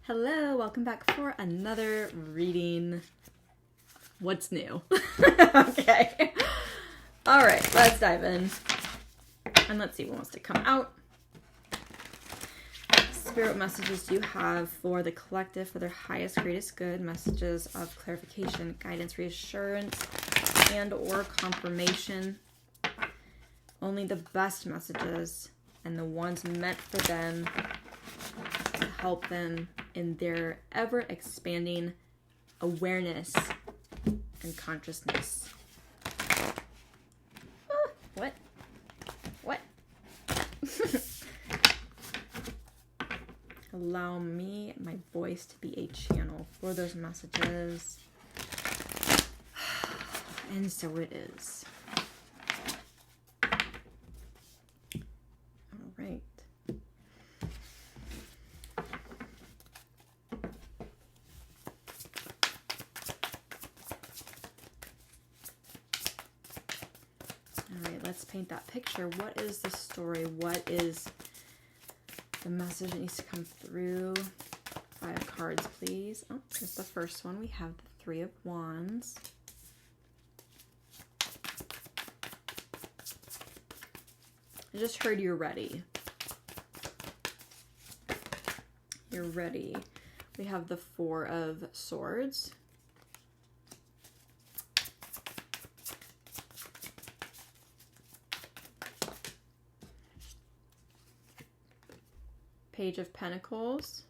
Hello, welcome back for another reading. What's new? Okay. All right, let's dive in. And let's see what wants to come out. Spirit messages do you have for the collective for their highest, greatest good? Messages of clarification, guidance, reassurance, and or confirmation. Only the best messages and the ones meant for them to help them in their ever-expanding awareness and consciousness. What? Allow me, my voice, to be a channel for those messages. And so it is. All right. Let's paint that picture. What is the story? What is the message that needs to come through? 5 cards, please. Oh, here's the first one. We have the 3 of Wands. I just heard you're ready. You're ready. We have the 4 of Swords. Page of Pentacles.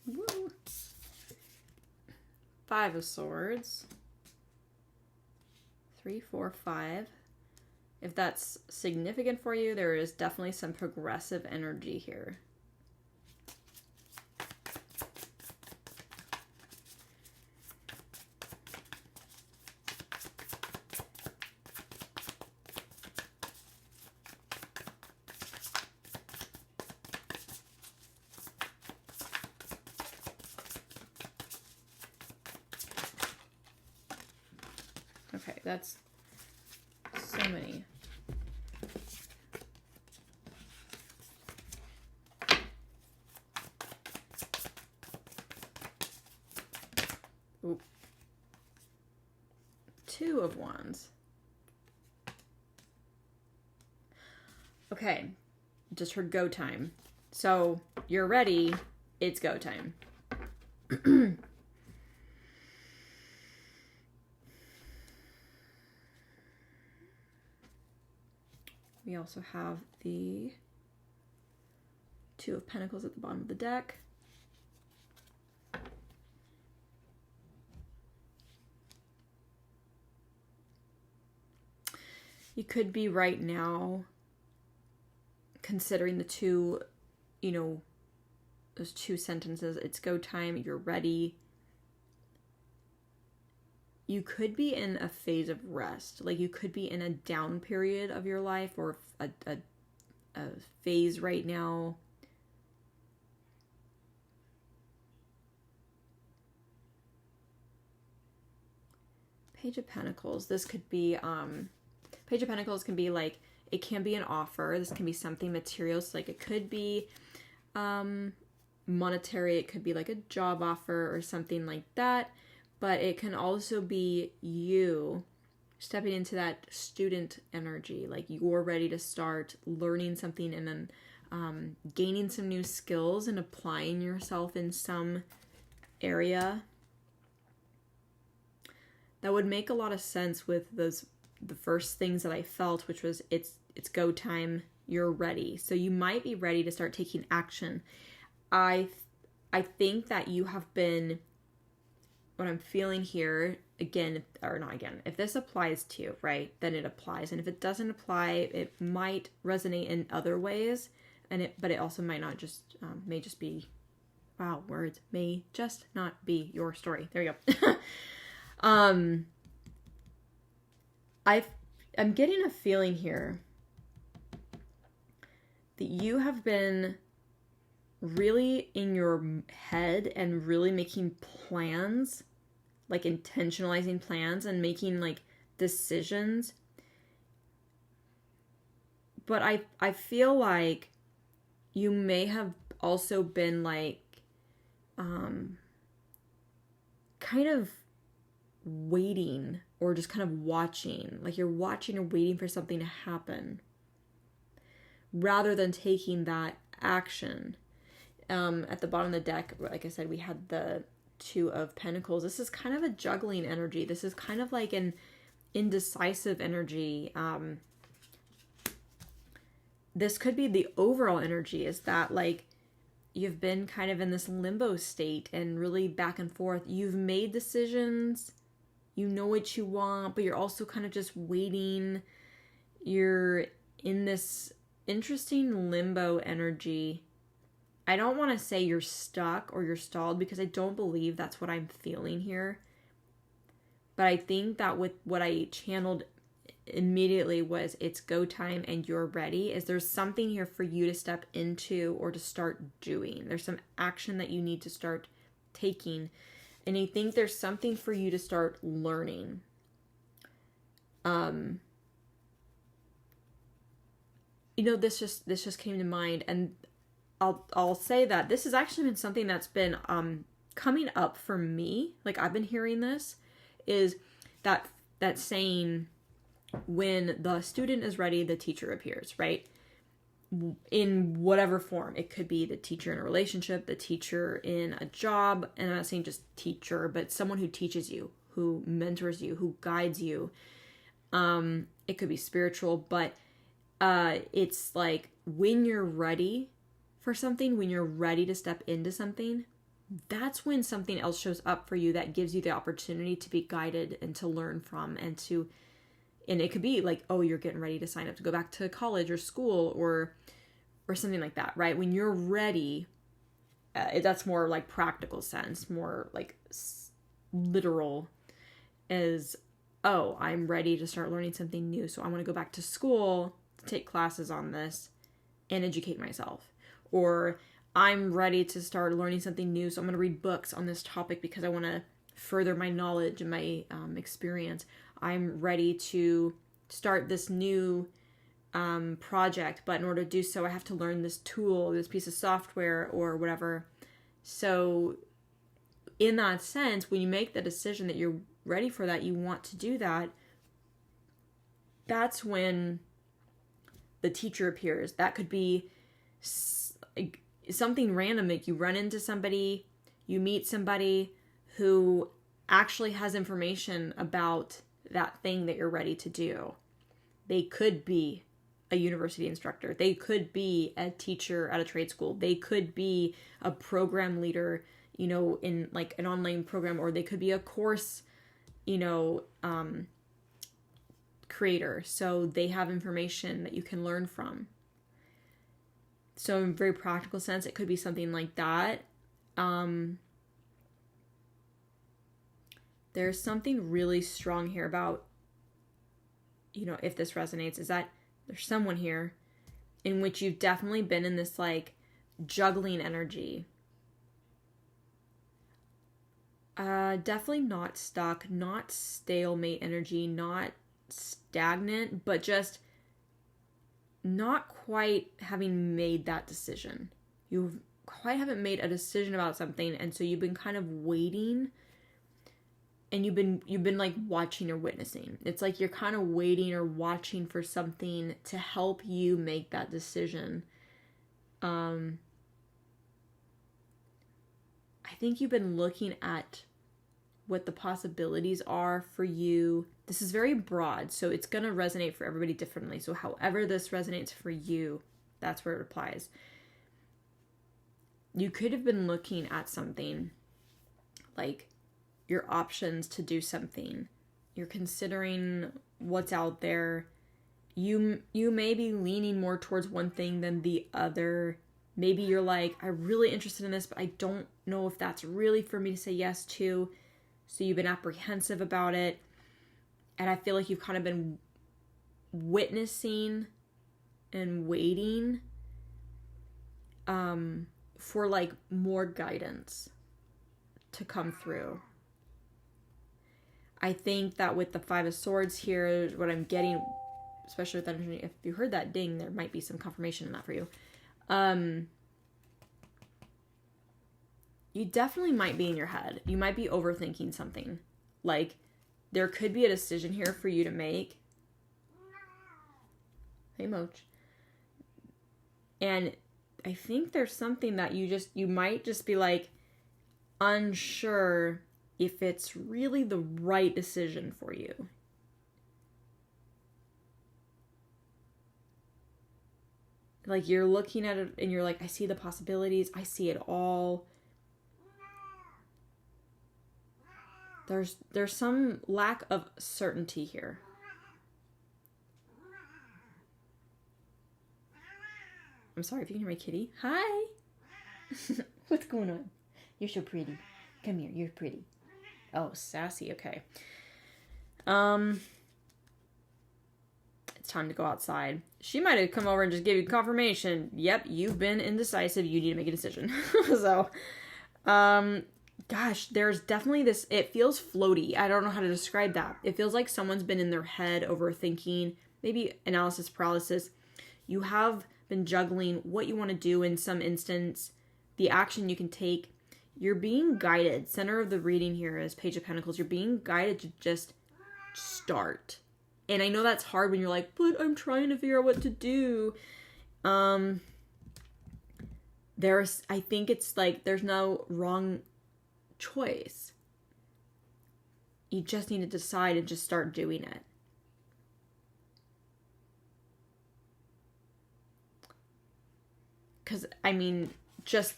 Woo. 5 of Swords. 3, 4, 5. If that's significant for you, there is definitely some progressive energy here. Okay, that's so many. Ooh. 2 of Wands. Okay, just heard go time. So you're ready, it's go time. We also have the 2 of Pentacles at the bottom of the deck. You could be right now considering the 2, those 2 sentences. It's go time, you're ready. You could be in a phase of rest. Like you could be in a down period of your life or a phase right now. Page of Pentacles. This could be, Page of Pentacles can be like, it can be an offer. This can be something material. So like it could be monetary. It could be like a job offer or something like that. But it can also be you stepping into that student energy. Like you're ready to start learning something and then gaining some new skills and applying yourself in some area. That would make a lot of sense with the first things that I felt, which was it's go time, you're ready. So you might be ready to start taking action. I think that you have been... What I'm feeling here, if this applies to you, right, then it applies. And if it doesn't apply, it might resonate in other ways. But it also might not just, may just be, wow, words, may just not be your story. There you go. I'm getting a feeling here that you have been really in your head and really making plans, like intentionalizing plans and making like decisions. But I feel like you may have also been like kind of waiting or just kind of watching. Like you're watching or waiting for something to happen rather than taking that action. At the bottom of the deck, like I said, we had the Two of Pentacles. This is kind of a juggling energy. This is kind of like an indecisive energy. This could be the overall energy, is that like you've been kind of in this limbo state and really back and forth. You've made decisions, you know what you want, but you're also kind of just waiting. You're in this interesting limbo energy. I don't want to say you're stuck or you're stalled, because I don't believe that's what I'm feeling here. But I think that with what I channeled immediately was it's go time and you're ready. Is there's something here for you to step into or to start doing. There's some action that you need to start taking. And I think there's something for you to start learning. This just came to mind, and I'll say that this has actually been something that's been coming up for me. Like I've been hearing this, is that saying, when the student is ready, the teacher appears, right? In whatever form. It could be the teacher in a relationship, the teacher in a job, and I'm not saying just teacher, but someone who teaches you, who mentors you, who guides you. It could be spiritual, but it's like when you're ready for something, when you're ready to step into something, that's when something else shows up for you that gives you the opportunity to be guided and to learn from, and it could be like, oh, you're getting ready to sign up to go back to college or school or something like that, right? When you're ready, that's more like practical sense, more like literal, is, oh, I'm ready to start learning something new. So I want to go back to school to take classes on this and educate myself. Or I'm ready to start learning something new. So I'm going to read books on this topic because I want to further my knowledge and my experience. I'm ready to start this new project, but in order to do so, I have to learn this tool, this piece of software, or whatever. So in that sense, when you make the decision that you're ready for that, you want to do that, that's when the teacher appears. That could be something random, like you run into somebody, you meet somebody who actually has information about that thing that you're ready to do. They could be a university instructor. They could be a teacher at a trade school. They could be a program leader, in like an online program, or they could be a course, creator. So they have information that you can learn from. So in a very practical sense, it could be something like that. There's something really strong here about, if this resonates, is that there's someone here in which you've definitely been in this like juggling energy. Definitely not stuck, not stalemate energy, not stagnant, but just not quite having made that decision. You quite haven't made a decision about something, and so you've been kind of waiting. And you've been like watching or witnessing. It's like you're kind of waiting or watching for something to help you make that decision. I think you've been looking at what the possibilities are for you. This is very broad, so it's going to resonate for everybody differently. So however this resonates for you, that's where it applies. You could have been looking at something like your options to do something. You're considering what's out there. You may be leaning more towards one thing than the other. Maybe you're like, I'm really interested in this, but I don't know if that's really for me to say yes to. So you've been apprehensive about it. And I feel like you've kind of been witnessing and waiting for like more guidance to come through. I think that with the Five of Swords here, what I'm getting, especially with that, if you heard that ding, there might be some confirmation in that for you. You definitely might be in your head. You might be overthinking something. Like, there could be a decision here for you to make. Hey, Moch. And I think there's something that you might just be like unsure if it's really the right decision for you. Like, you're looking at it and you're like, I see the possibilities. I see it all. There's some lack of certainty here. I'm sorry if you can hear my kitty. Hi. What's going on? You're so pretty. Come here. You're pretty. Oh, sassy. Okay. It's time to go outside. She might have come over and just give you confirmation. Yep, you've been indecisive. You need to make a decision. So, gosh, there's definitely this, it feels floaty. I don't know how to describe that. It feels like someone's been in their head overthinking, maybe analysis paralysis. You have been juggling what you want to do in some instance, the action you can take. You're being guided. Center of the reading here is Page of Pentacles. You're being guided to just start. And I know that's hard when you're like, but I'm trying to figure out what to do. I think it's like, there's no wrong choice. You just need to decide and just start doing it. Because, I mean, just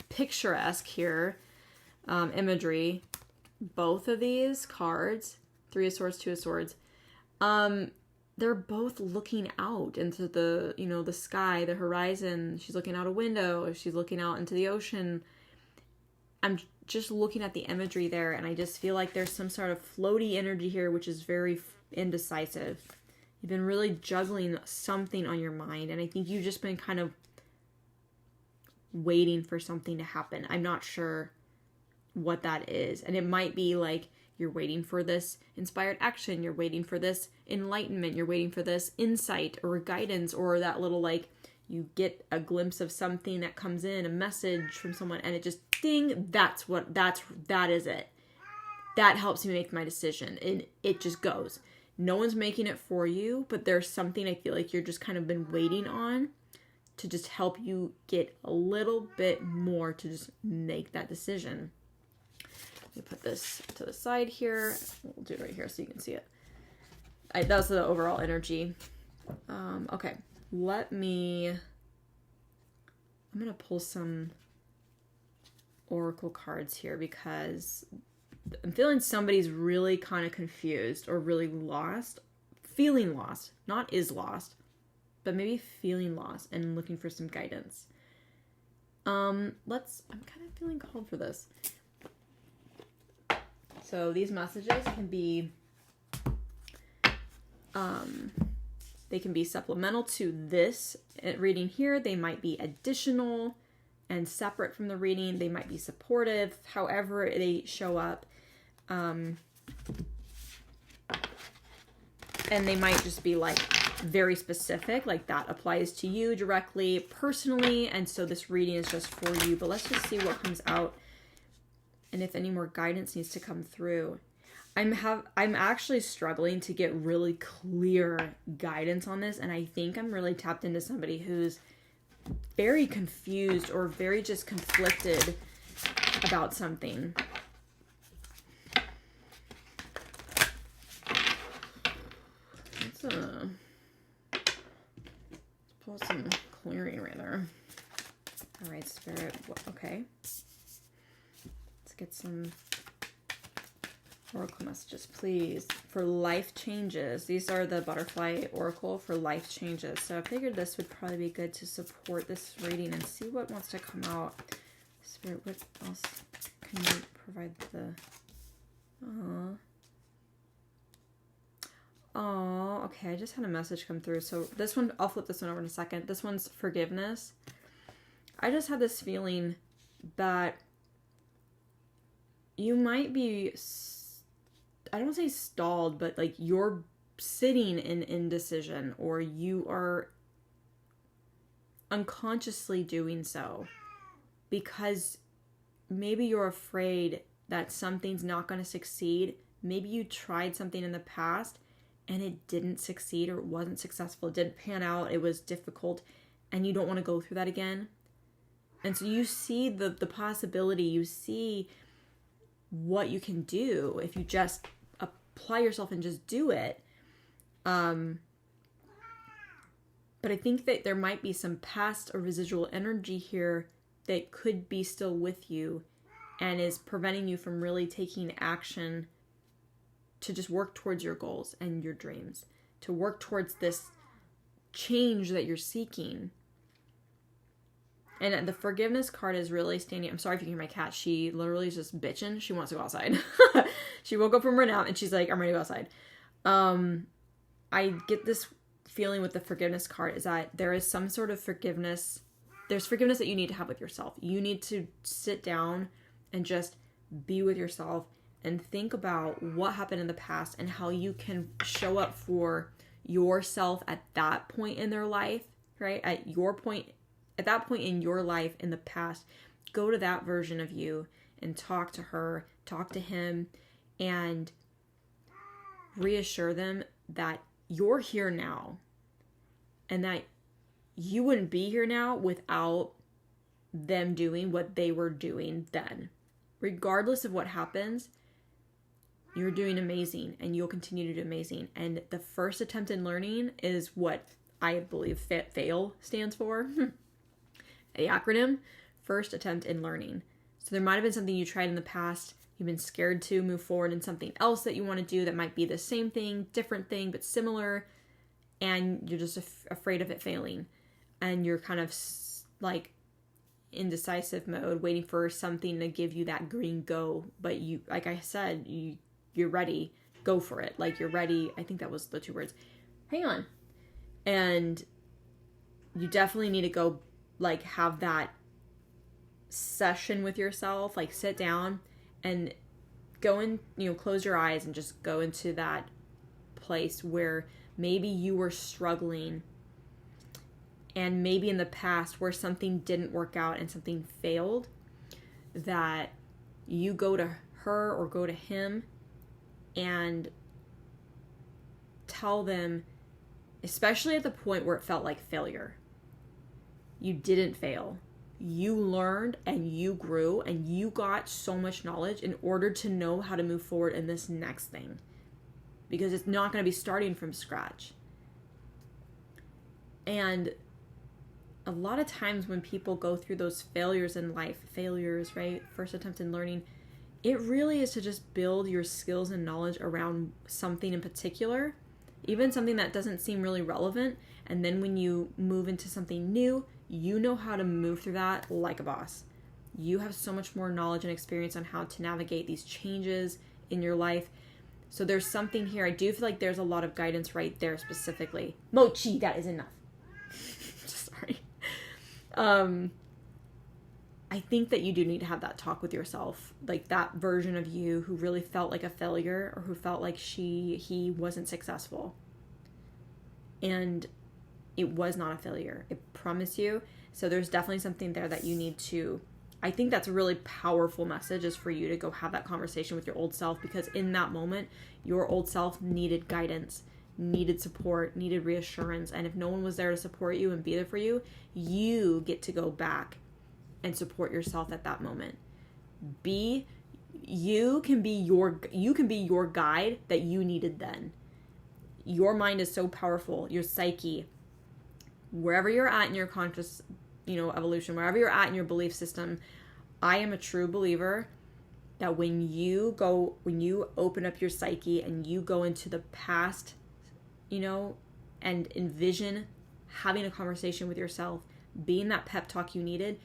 picturesque here, imagery, both of these cards, Three of Swords, Two of Swords, they're both looking out into the, the sky, the horizon. She's looking out a window. She's looking out into the ocean. I'm just looking at the imagery there, and I just feel like there's some sort of floaty energy here, which is very indecisive. You've been really juggling something on your mind, and I think you've just been kind of waiting for something to happen. I'm not sure what that is. And it might be like you're waiting for this inspired action, you're waiting for this enlightenment, you're waiting for this insight or guidance, or that little, like, you get a glimpse of something that comes in, a message from someone, and it just ding, that is it. That helps me make my decision, and it just goes. No one's making it for you, but there's something I feel like you're just kind of been waiting on to just help you get a little bit more to just make that decision. Let me put this to the side here. We'll do it right here so you can see it. That's the overall energy. Okay, I'm gonna pull some oracle cards here because I'm feeling somebody's really kind of confused or really lost, feeling lost, not is lost, but maybe feeling lost and looking for some guidance. I'm kind of feeling called for this. So these messages can be, they can be supplemental to this reading here. They might be additional and separate from the reading. They might be supportive, however they show up. And they might just be like very specific, like that applies to you directly, personally, and so this reading is just for you. But let's just see what comes out and if any more guidance needs to come through. I'm actually struggling to get really clear guidance on this, and I think I'm really tapped into somebody who's very confused or very just conflicted about something. Let's pull some clearing right there. All right, Spirit. Okay. Let's get some oracle messages, please, for life changes. These are the butterfly oracle for life changes. So I figured this would probably be good to support this reading and see what wants to come out. Spirit, what else can you provide the... Oh, okay. I just had a message come through. So this one, I'll flip this one over in a second. This one's forgiveness. I just had this feeling that you might be I don't say stalled, but like you're sitting in indecision, or you are unconsciously doing so because maybe you're afraid that something's not going to succeed. Maybe you tried something in the past and it didn't succeed, or it wasn't successful. It didn't pan out. It was difficult, and you don't want to go through that again. And so you see the possibility, you see what you can do if you just apply yourself and just do it. But I think that there might be some past or residual energy here that could be still with you and is preventing you from really taking action to just work towards your goals and your dreams, to work towards this change that you're seeking. And the forgiveness card is really standing. I'm sorry if you can hear my cat. She literally is just bitching. She wants to go outside. She woke up from her nap and she's like, I'm ready to go outside. I get this feeling with the forgiveness card is that there is some sort of forgiveness. There's forgiveness that you need to have with yourself. You need to sit down and just be with yourself and think about what happened in the past and how you can show up for yourself at that point in their life, right? At that point in your life in the past, go to that version of you and talk to her, talk to him, and reassure them that you're here now and that you wouldn't be here now without them doing what they were doing then. Regardless of what happens, you're doing amazing and you'll continue to do amazing. And the first attempt in learning is what I believe FAIL stands for. The acronym, first attempt in learning. So there might have been something you tried in the past. You've been scared to move forward in something else that you want to do that might be the same thing, different thing, but similar. And you're just afraid of it failing. And you're kind of like indecisive mode, waiting for something to give you that green go. But you, like I said, you're ready. Go for it. Like you're ready. I think that was the 2 words. Hang on. And you definitely need to go like have that session with yourself, like sit down and go in, close your eyes and just go into that place where maybe you were struggling and maybe in the past where something didn't work out and something failed, that you go to her or go to him and tell them, especially at the point where it felt like failure, you didn't fail. You learned and you grew and you got so much knowledge in order to know how to move forward in this next thing. Because it's not going to be starting from scratch. And a lot of times when people go through those failures in life, right? First attempt in learning, it really is to just build your skills and knowledge around something in particular, even something that doesn't seem really relevant. And then when you move into something new, you know how to move through that like a boss. You have so much more knowledge and experience on how to navigate these changes in your life. So there's something here. I do feel like there's a lot of guidance right there specifically. Mochi, that is enough. Sorry. I think that you do need to have that talk with yourself. Like that version of you who really felt like a failure or who felt like he wasn't successful. And it was not a failure. I promise you. So there's definitely something there that you need to, I think that's a really powerful message, is for you to go have that conversation with your old self, because in that moment, your old self needed guidance, needed support, needed reassurance. And if no one was there to support you and be there for you, you get to go back and support yourself at that moment. You can be your guide that you needed then. Your mind is so powerful. Your psyche, wherever you're at in your conscious, evolution, wherever you're at in your belief system, I am a true believer that when you open up your psyche and you go into the past, and envision having a conversation with yourself, being that pep talk you needed,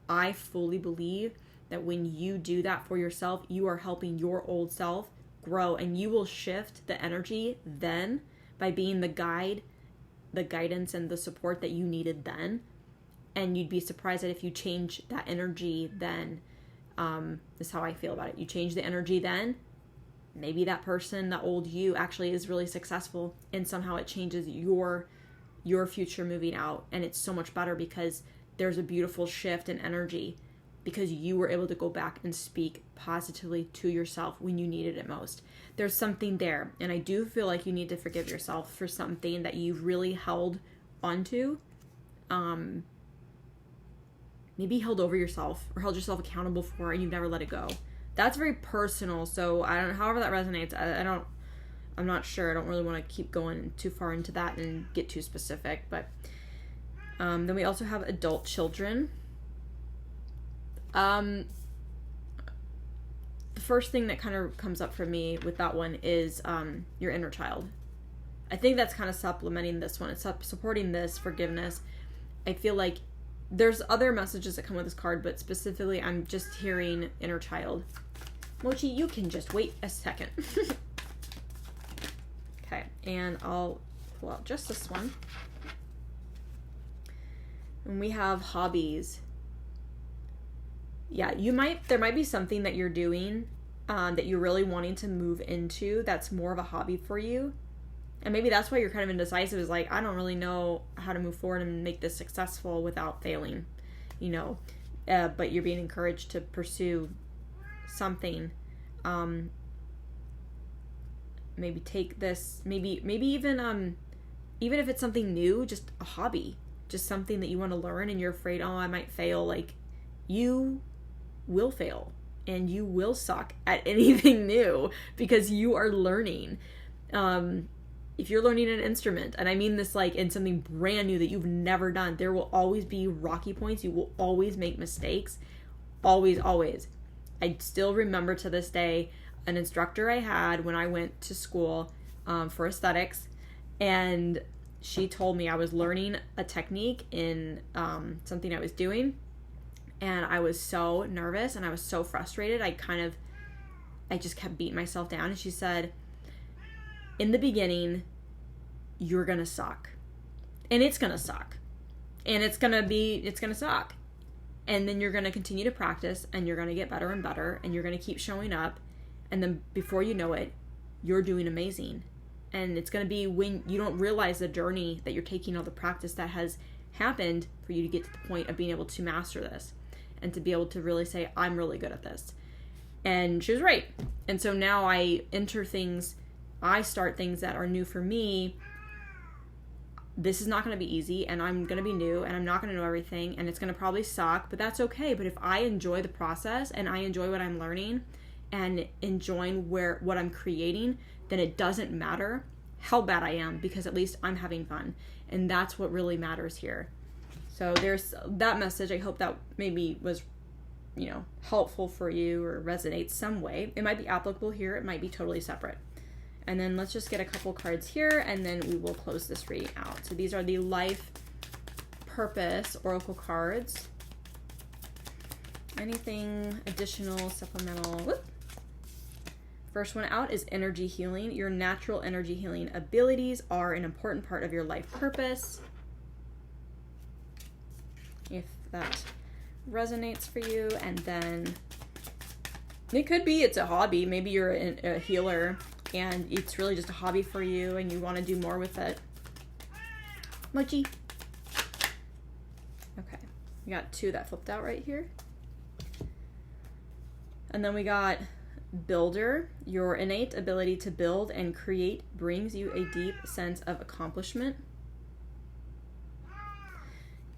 I fully believe that when you do that for yourself, you are helping your old self grow, and you will shift the energy then by being the guide, the guidance, and the support that you needed then. And you'd be surprised that if you change that energy then, this is how I feel about it. You change the energy then, maybe that person, that old you, actually is really successful, and somehow it changes your future moving out, and it's so much better because there's a beautiful shift in energy because you were able to go back and speak positively to yourself when you needed it most. There's something there, and I do feel like you need to forgive yourself for something that you've really held onto. Maybe held over yourself or held yourself accountable for, and you've never let it go. That's very personal, so I don't know, however that resonates, I'm not sure. I don't really want to keep going too far into that and get too specific, but then we also have adult children. The first thing that kind of comes up for me with that one is your inner child. I think that's kind of supplementing this one. It's supporting this forgiveness. I feel like there's other messages that come with this card, but specifically I'm just hearing inner child. Mochi, you can just wait a second. Okay, and I'll pull out just this one. And we have hobbies. Yeah, there might be something that you're doing that you're really wanting to move into that's more of a hobby for you. And maybe that's why you're kind of indecisive, is like, I don't really know how to move forward and make this successful without failing, but you're being encouraged to pursue something. Maybe take this, maybe even if it's something new, just a hobby, just something that you want to learn and you're afraid, oh, I might fail. Like, you will fail and you will suck at anything new because you are learning. If you're learning an instrument, and I mean this like in something brand new that you've never done, there will always be rocky points. You will always make mistakes. Always, always. I still remember to this day an instructor I had when I went to school for aesthetics, and she told me I was learning a technique in something I was doing, and I was so nervous and I was so frustrated. I just kept beating myself down, and she said, in the beginning, you're going to suck. And it's going to suck. And it's going to suck. And then you're going to continue to practice, and you're going to get better and better, and you're going to keep showing up. And then before you know it, you're doing amazing. And it's going to be when you don't realize the journey that you're taking, all the practice that has happened for you to get to the point of being able to master this and to be able to really say, I'm really good at this. And she was right. And so now I start things that are new for me. This is not going to be easy, and I'm going to be new, and I'm not going to know everything, and it's going to probably suck, but that's okay. But if I enjoy the process and I enjoy what I'm learning and enjoying what I'm creating, then it doesn't matter how bad I am, because at least I'm having fun. And that's what really matters here. So there's that message. I hope that maybe was, helpful for you or resonates some way. It might be applicable here. It might be totally separate. And then let's just get a couple cards here, and then we will close this reading out. So these are the Life Purpose Oracle cards. Anything additional, supplemental? Whoop. First one out is energy healing. Your natural energy healing abilities are an important part of your life purpose. If that resonates for you. And then it could be it's a hobby. Maybe you're a healer and it's really just a hobby for you and you want to do more with it. Mochi. Okay. We got two that flipped out right here. And then we got Builder. Your innate ability to build and create brings you a deep sense of accomplishment.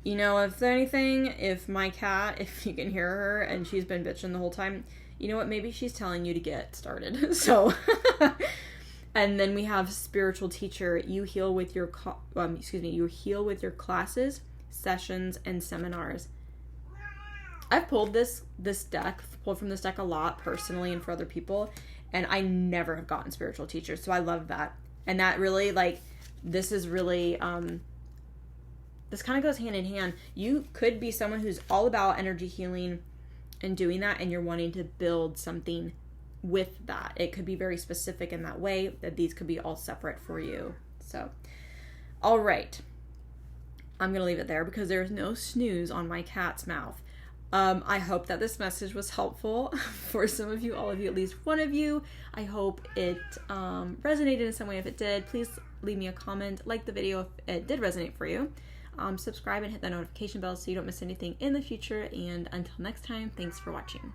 If anything, if my cat, if you can hear her and she's been bitching the whole time, you know what? Maybe she's telling you to get started. So, and then we have Spiritual Teacher. You heal with your, you heal with your classes, sessions, and seminars. I've pulled pulled from this deck a lot personally and for other people, and I never have gotten Spiritual Teacher. So I love that. And that really, this is really, this kind of goes hand in hand. You could be someone who's all about energy healing and doing that, and you're wanting to build something with that. It could be very specific in that way, that these could be all separate for you. So, all right. I'm going to leave it there because there's no snooze on my cat's mouth. I hope that this message was helpful for some of you, all of you, at least one of you. I hope it resonated in some way. If it did, please leave me a comment, like the video if it did resonate for you. Subscribe and hit that notification bell so you don't miss anything in the future. And until next time, thanks for watching.